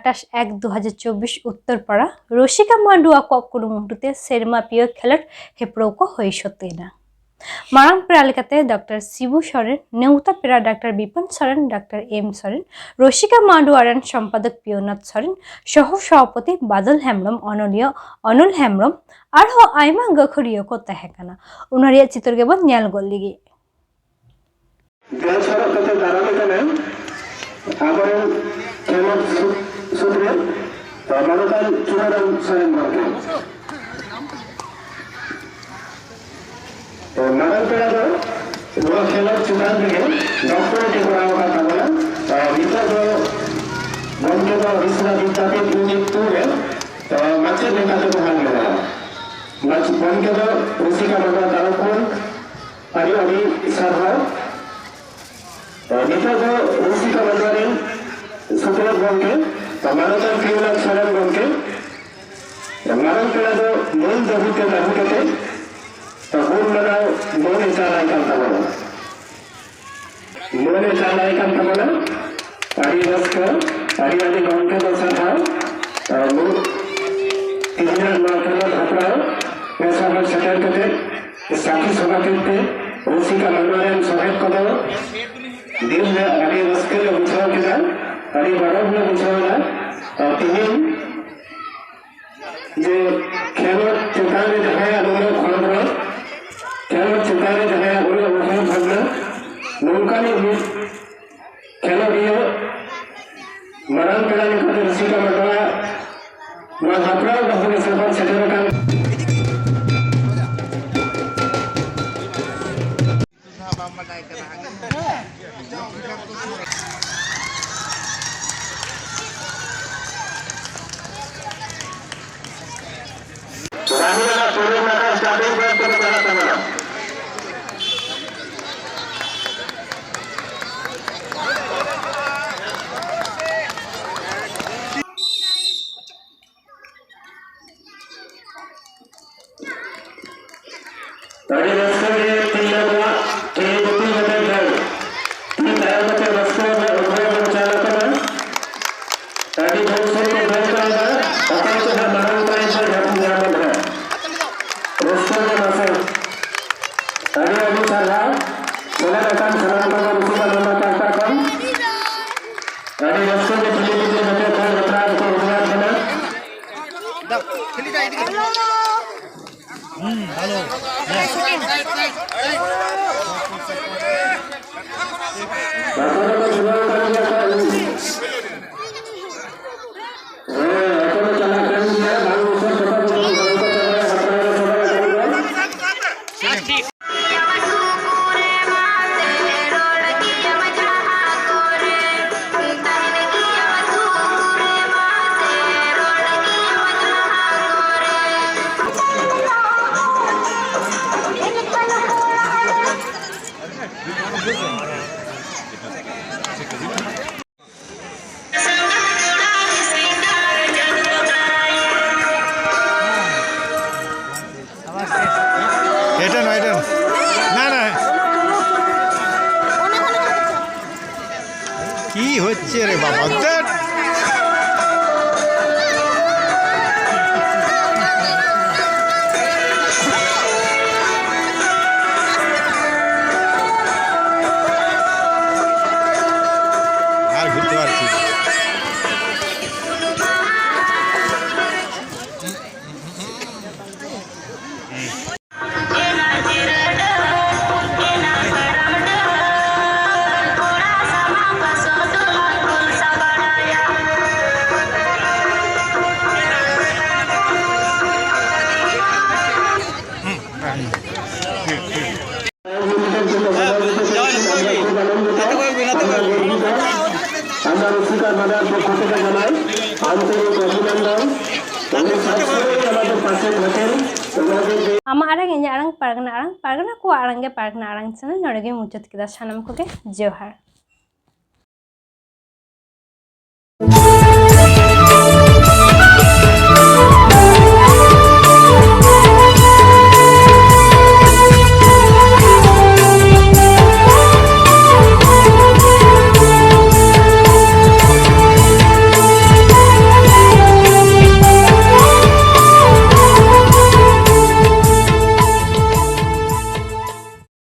28/1/2024 উত্তরপাড়া রসিকা মান্ডুয়া কপ কুরুমুটুতে সেরমা পিয় খেলার হেপ্রৌক হইসতেনা Marang পেরালিকাতে doctor Shibu সরেন নেউতা পেরা doctor Bipon সরেন doctor M সরেন রসিকা মান্ডুয়ারান সম্পাদক পিয়নাথ সরেন সহ সভাপতি বাদল হেমব্রম অনল হেমব্রম আরও আইমা গখরিয় কো তাহেকানা উনারিয়া চিত্রগেবন ᱧᱮᱞ ᱜᱚᱫ ᱞᱤᱜᱤ আবরণ খেলোয়াড় সূত্রে মানবান চূড়ারাম সরেন বর্গে মারাং পেড়া do nua খেলোয়াড় চূড়ান থেকে ডক্টরেট করাও কথা বলা নিতা do গঙ্গে do রিসনা বিদ্যাপীঠ ইউনিট 2 রে মাছের লেখাতে বহাল মেলা মাছ গঙ্গে do রসিকা মান্ডুয়া তারকপুর আরি আরি সারহাও নিতা do রসিকা মান্ডুয়া সুতরাং গঙ্গে মানবান পিয়নাথ সরেন গঙ্গে মারাং পেড়া do মূল দবিতে দাবিতে tahun mana boleh caraikan tamana hari raska hari adi gongke basarha lu tiga makala dhaprao pesabar setar kate sakhi sabakete rosika manduaren sohet kodo din me hari raska le buchhaw keda hari barab le buchhawna tihin je খেলোয়াড় চেতানে জায়গায় আমরা খবর খেলোয়াড় চেতানে জায়গায় আমরা ওখানে ভাবনা নৌকানি খেলোয়াড়িও Marang পেড়া লেখাতে রসিকা মান্ডুয়া নয়া হাপড়াও দখলে সবার সেটারকান Rahula turun atas kabin berperan tangan. Tadi rasul dia tidak buat kehidupan mereka. Tidak ada rasul yang berubah mencalakan. Tadi rasul yang berkata, apa itu barang lain saja punya mereka. Rasul yang masuk. Tadi Abu Salah, boleh datang salam kepada Rasul yang mengatakan. Tadi rasul yang terlibat dalam perang kerugian mana? Dah, kali dah ini. Halo. এটা না না কি হচ্ছে রে বাবা আর ঘুরতে পারছি আমরা রসিকা মাদার পক্ষ থেকে জানাই আন্তরিক অভিনন্দন আমাদের পাশে থাকেন ama arang ini arang pargana ko arang ge pargana arang sana norge muchat kida sanam ko ge johar